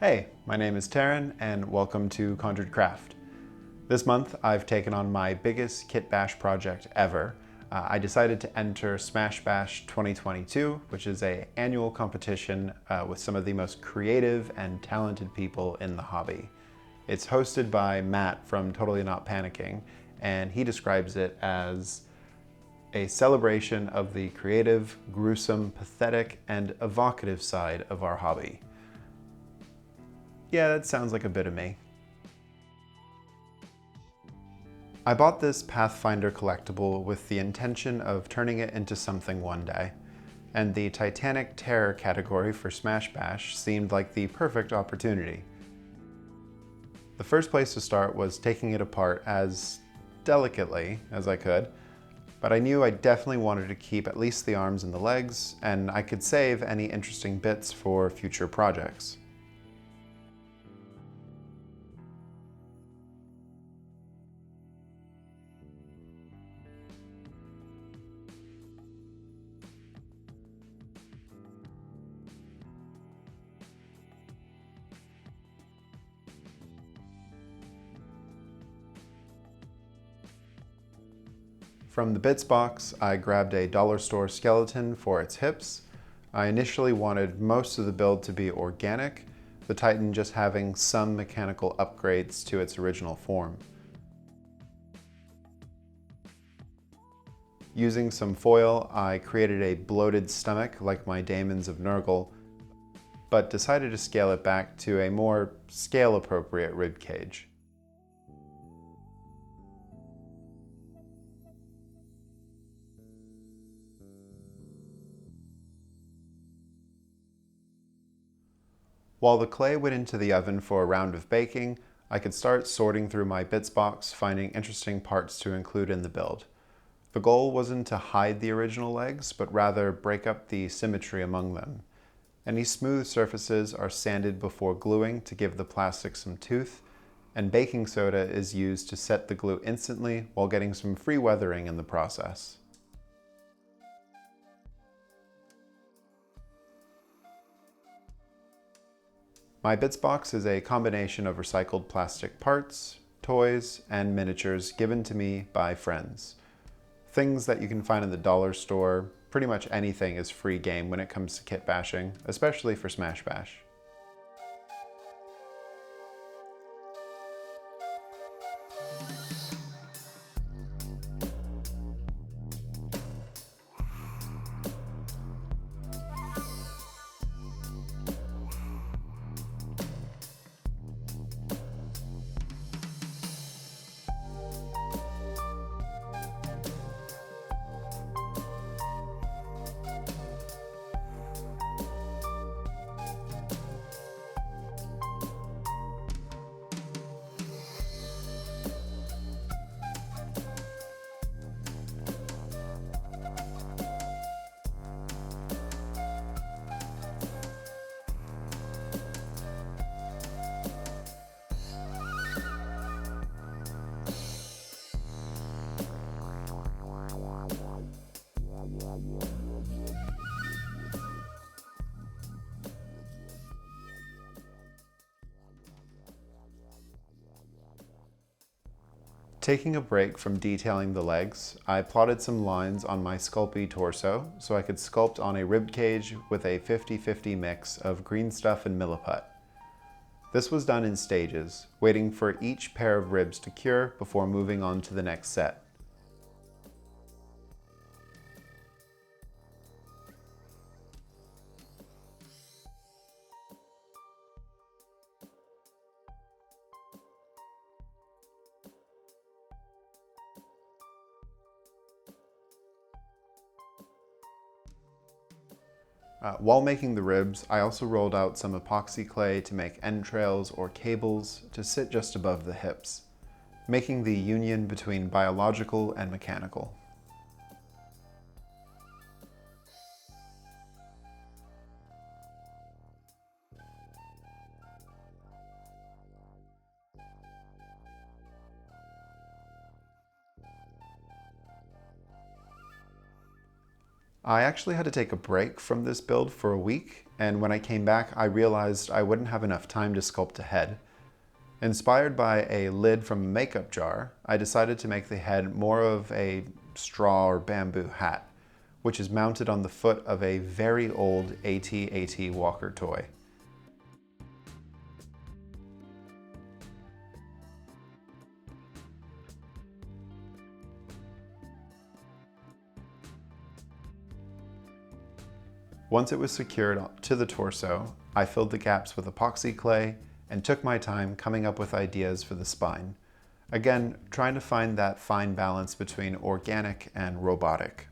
Hey, my name is Taryn and welcome to conjuredcraft. This month I've taken on my biggest kit bash project ever. I decided to enter Smash Bash 2022, which is an annual competition with some of the most creative and talented people in the hobby. It's hosted by Matt from Totally Not Panicking, and he describes it as a celebration of the creative, gruesome, pathetic, and evocative side of our hobby. Yeah, that sounds like a bit of me. I bought this Pathfinder collectible with the intention of turning it into something one day, and the Titanic Terror category for Smash Bash seemed like the perfect opportunity. The first place to start was taking it apart as delicately as I could, but I knew I definitely wanted to keep at least the arms and the legs, and I could save any interesting bits for future projects. From the bits box, I grabbed a dollar store skeleton for its hips. I initially wanted most of the build to be organic, the Titan just having some mechanical upgrades to its original form. Using some foil, I created a bloated stomach like my daemons of Nurgle, but decided to scale it back to a more scale-appropriate rib cage. While the clay went into the oven for a round of baking, I could start sorting through my bits box, finding interesting parts to include in the build. The goal wasn't to hide the original legs, but rather break up the symmetry among them. Any smooth surfaces are sanded before gluing to give the plastic some tooth, and baking soda is used to set the glue instantly while getting some free weathering in the process. My bits box is a combination of recycled plastic parts, toys, and miniatures given to me by friends. Things that you can find in the dollar store. Pretty much anything is free game when it comes to kit bashing, especially for Smash Bash. Taking a break from detailing the legs, I plotted some lines on my Sculpey torso so I could sculpt on a rib cage with a 50-50 mix of green stuff and milliput. This was done in stages, waiting for each pair of ribs to cure before moving on to the next set. While making the ribs, I also rolled out some epoxy clay to make entrails or cables to sit just above the hips, making the union between biological and mechanical. I actually had to take a break from this build for a week, and when I came back, I realized I wouldn't have enough time to sculpt a head. Inspired by a lid from a makeup jar, I decided to make the head more of a straw or bamboo hat, which is mounted on the foot of a very old AT-AT walker toy. Once it was secured to the torso, I filled the gaps with epoxy clay and took my time coming up with ideas for the spine. Again, trying to find that fine balance between organic and robotic.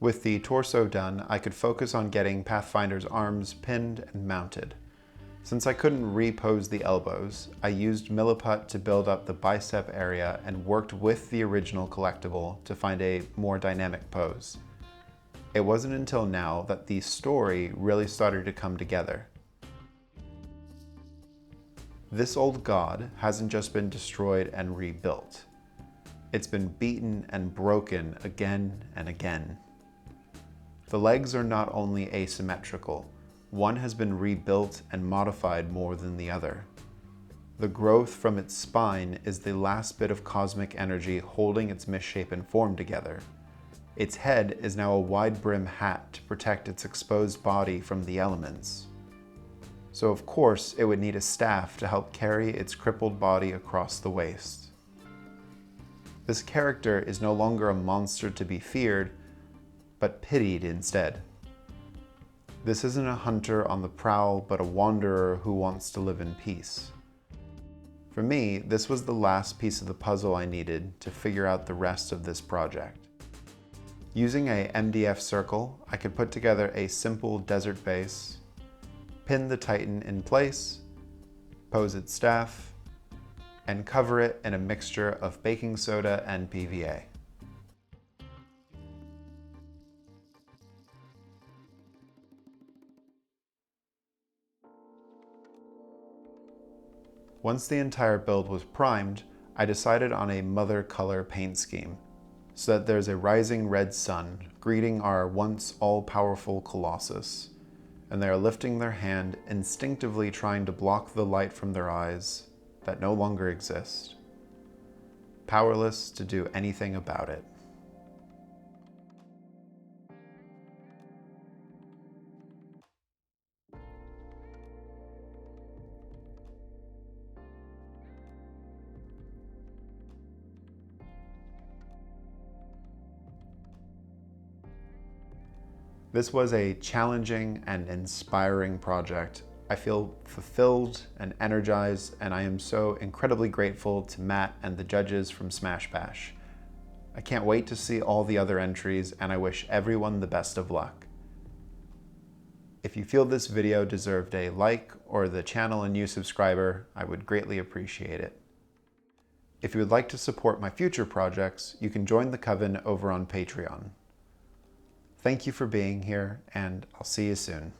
With the torso done, I could focus on getting Pathfinder's arms pinned and mounted. Since I couldn't repose the elbows, I used milliput to build up the bicep area and worked with the original Collectible to find a more dynamic pose. It wasn't until now that the story really started to come together. This old god hasn't just been destroyed and rebuilt. It's been beaten and broken again and again. The legs are not only asymmetrical, one has been rebuilt and modified more than the other. The growth from its spine is the last bit of cosmic energy holding its misshapen form together. Its head is now a wide brim hat to protect its exposed body from the elements. So of course it would need a staff to help carry its crippled body across the waste. This character is no longer a monster to be feared, but pitied instead. This isn't a hunter on the prowl, but a wanderer who wants to live in peace. For me, this was the last piece of the puzzle I needed to figure out the rest of this project. Using a MDF circle, I could put together a simple desert base, pin the Titan in place, pose its staff, and cover it in a mixture of baking soda and PVA. Once the entire build was primed, I decided on a mother color paint scheme, so that there's a rising red sun greeting our once all-powerful Colossus, and they are lifting their hand, instinctively trying to block the light from their eyes that no longer exist, powerless to do anything about it. This was a challenging and inspiring project. I feel fulfilled and energized, and I am so incredibly grateful to Matt and the judges from Smash Bash. I can't wait to see all the other entries, and I wish everyone the best of luck. If you feel this video deserved a like or the channel a new subscriber, I would greatly appreciate it. If you would like to support my future projects, you can join the Coven over on Patreon. Thank you for being here, and I'll see you soon.